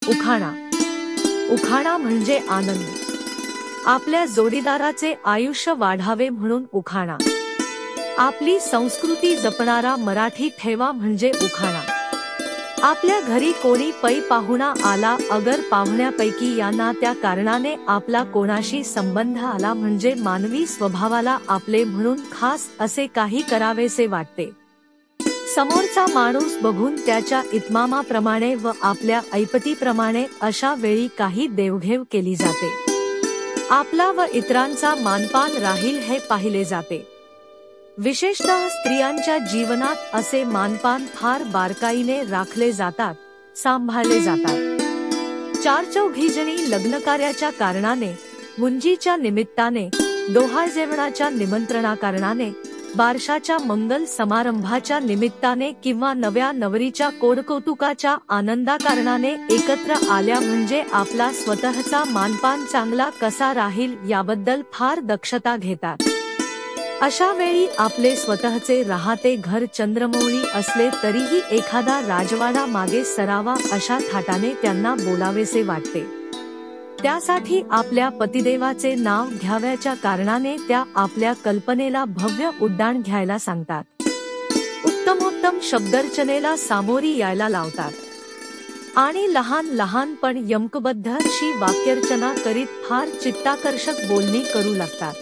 उखाणा. उखाणा म्हणजे आनंद. आपल्या जोडीदाराचे आयुष्य वाढावे म्हणून उखाणा. आपली संस्कृती जपणारा मराठी ठेवा म्हणजे उखाणा. आपल्या घरी कोणी पै पाहुणा आला अगर पाहुण्यापैकी यांना त्या कारणाने आपला कोणाशी संबंध आला म्हणजे मानवी स्वभावाला आपले म्हणून खास असे काही करावेसे वाटते. समोरचा माणूस बघून त्याच्या इतमामाप्रमाणे व आपल्या ऐपतीप्रमाणे अशा वेळी काही देवघेव केली जाते. आपला व इतरांचा मानपान राहील हे पाहिले जाते. विशेषतः स्त्रियांच्या जीवनात असे मानपान फार बारकाईने राखले जातात, सांभाळले जातात. चारचौघीजणी लग्नकार्याच्या कारणाने, मुंजीच्या निमित्ताने, डोहाळ जेवणाच्या निमंत्रणाकारणाने, बारशाच्या मंगल समारंभाच्या निमित्ताने किंवा नव्या नवरीच्या कोडकौतुकाच्या आनंदाकारणाने एकत्र आल्या म्हणजे आपला स्वतःचा मानपान चांगला कसा राहील याबद्दल फार दक्षता घेतात. अशा वेळी आपले स्वतःचे राहते घर चंद्रमौळी असले तरीही एखादा राजवाडा मागे सरावा अशा थाटाने त्यांना बोलावेसे वाटते. त्यासाठी आपल्या पतिदेवाचे नाव घ्यावयाच्या कारणाने त्या आपल्या कल्पनेला भव्य उड्डाण घ्यायला सांगतात. उत्तमोत्तम शब्दरचनेला सामोरी यायला लावतात आणि लहान लहान पण यमकबद्ध अशी वाक्यरचना करीत फार चित्ताकर्षक बोलणी करू लागतात.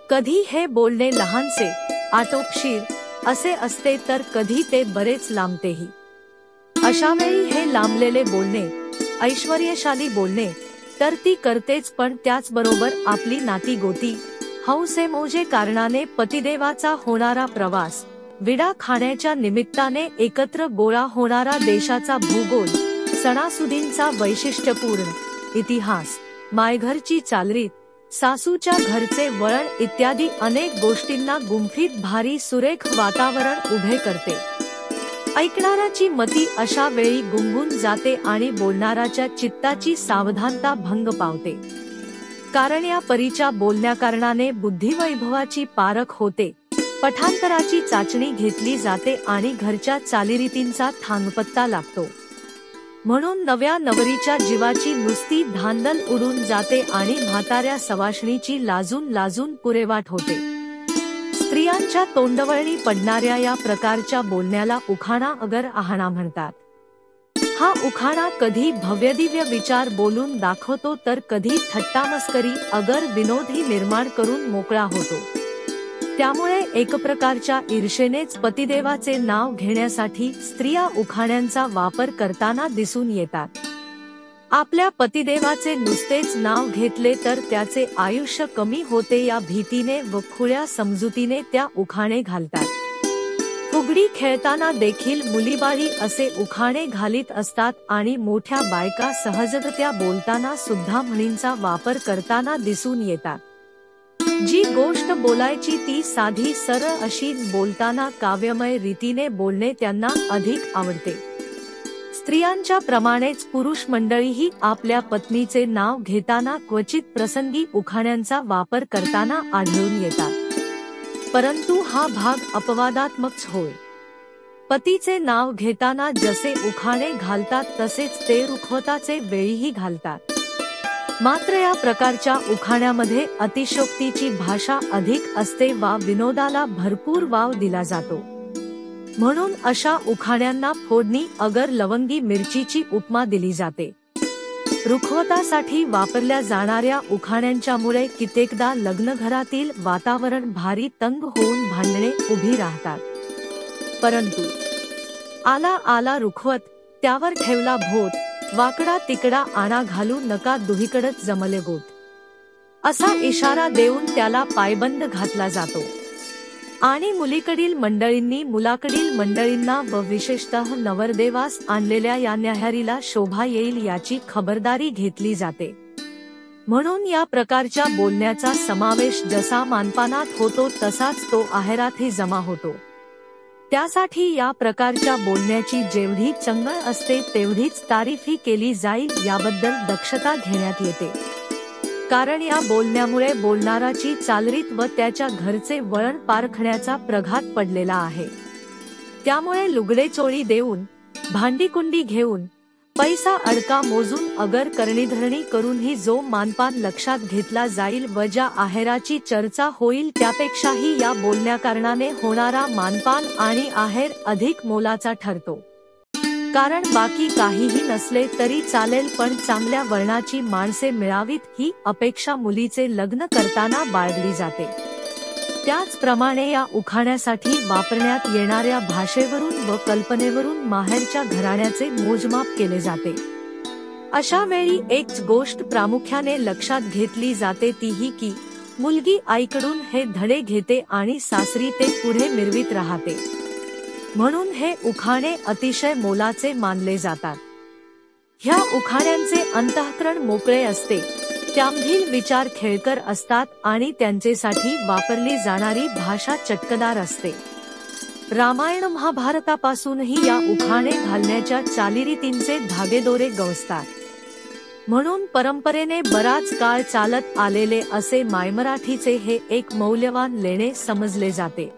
कधी हे बोलणे लहानसे, आटोपशीर असे असते तर कधी ते बरेच लांबतेही. अशा वेळी हे लांबलेले बोलणे, ऐश्वर्यशाली बोलणे तर ती करतेच, पण त्याचबरोबर आपली नाती गोती, हौसेमोजे कारणाने पतिदेवाचा होणारा प्रवास, विडा खाण्याच्या निमित्ताने एकत्र गोळा होणारा देशाचा भूगोल, सणासुदींचा वैशिष्ट्यपूर्ण इतिहास, मायघरची चालरीत, सासूच्या घरचे वळण इत्यादी अनेक गोष्टींना गुंफीत भारी सुरेख वातावरण उभे करते. ऐकणाराची मती अशा वेळी गुंगून जाते आणि बोलणाराच्या चित्ताची सावधानता भंग पावते. कारण या परीच्या बोलण्याकारणाने बुद्धिवैभवाची पारख होते, पठांतराची चाचणी घेतली जाते आणि घरच्या चालीरीतींचा थांगपत्ता लागतो. म्हणून नव्या नवरीच्या जीवाची नुसती धांदल उडून जाते आणि म्हाताऱ्या सवाष्णीची लाजून लाजून पुरेवाट होते. स्त्रियांच्या तोंडवळणी पडणाऱ्या या प्रकारच्या बोलण्याला उखाणा अगर आहाणा म्हणतात. हा उखाणा कधी भव्यदिव्य विचार बोलून दाखवतो तर कधी थट्टामस्करी अगर विनोदही निर्माण करून मोकळा होतो. त्यामुळे एक प्रकारच्या ईर्षेनेच पतिदेवाचे नाव घेण्यासाठी स्त्रिया उखाण्यांचा वापर करताना दिसून येतात. आपल्या पतिदेवाचे नुसतेच नाव घेतले तर त्याचे आयुष्य कमी होते या भीतीने व खुळ्या समजुतीने त्या उखाणे घालतात. फुगडी खेळताना देखील मुलीबाळी असे उखाणे घालीत असतात आणि मोठ्या बायका सहजगत्या बोलताना सुद्धा म्हणींचा वापर करताना दिसून येतात. जी गोष्ट बोलायची ती साधी सरळ अशी बोलताना काव्यमय रीतीने बोलणे त्यांना अधिक आवडते. स्त्रियांच्या प्रमाणेच पुरुष मंडळीही आपल्या पत्नीचे नाव घेताना क्वचित प्रसंगी उखाण्यांचा वापर करताना आढळून येतात. परंतु हा भाग अपवादात्मकच होय. पतीचे नाव घेताना जसे उखाणे घालतात तसेच ते रुखवताचे वेळीही घालतात. मात्र या प्रकारच्या उखाण्यामध्ये अतिशयोक्तीची भाषा अधिक असते वा विनोदाला भरपूर वाव दिला जातो. म्हणून अशा उखाण्यांना फोडणी अगर लवंगी मिरचीची उपमा दिली जाते. रुखवतासाठी वापरल्या जाणाऱ्या उखाण्यांच्यामुळे कित्येकदा लग्नघरातील वातावरण भारी तंग होऊन भांडणे उभी राहतात. परंतु आला आला रुखवत, त्यावर ठेवला भोत, वाकडा तिकडा आणा घालू नका दुहीकडच जमले गोत, असा इशारा देऊन त्याला पायबंद घातला जातो. आणि मुलीकडील मंडळींनी मुलाकडील मंडळींना व विशेषतः नवरदेवास आणलेल्या या न्याहारीला शोभा येईल याची खबरदारी घेतली जाते. म्हणून या प्रकारच्या बोलण्याचा समावेश जसा मानपानात होतो तसाच तो आहेरातही जमा होतो. त्यासाठी या प्रकारच्या बोलण्याची जेवढी चंगळ असते तेवढीच तारीफही केली जाईल याबद्दल दक्षता घेण्यात येते. कारण या बोलण्यामुळे बोलणाराची चालरीत व त्याच्या घरचे वळण पारखण्याचा प्रघात पडलेला आहे. त्यामुळे लुगडे चोळी देऊन, भांडीकुंडी घेऊन, पैसा अडका मोजून अगर करणीधरणी करूनही जो मानपान लक्षात घेतला जाईल व ज्या आहेराची चर्चा होईल त्यापेक्षाही या बोलण्याकारणाने होणारा मानपान आणि आहेर अधिक मोलाचा ठरतो. कारण बाकी काहीही नसले तरी चालेल पण चांगल्या वर्णाची माणसे मिळावीत ही अपेक्षा मुलीचे लग्न करताना बाळगली जाते. त्याचप्रमाणे या उखाण्यासाठी वापरण्यात येणाऱ्या भाषेवरून व कल्पनेवरून माहेरच्या घराण्याचे मोजमाप केले जाते. अशा वेळी एक गोष्ट प्रामुख्याने लक्षात घेतली जाते ती ही की मुलगी आईकडून हे धडे घेते आणि सासरी ते पुढे मिरवीत राहते. म्हणून हे उखाणे अतिशय मोलाचे मानले जातात. ह्या उखाण्यांचे अंतःकरण मोकळे असते, त्यामधील विचार खेळकर असतात आणि त्यांचेसाठी वापरली जाणारी भाषा चटकदार असते. रामायण महाभारतापासूनही या उखाणे घालण्याच्या चालीरीतींचे धागेदोरे गवसतात. म्हणून परंपरेने बराच काळ चालत आलेले असे मायमराठीचे हे एक मौल्यवान लेणे समजले जाते.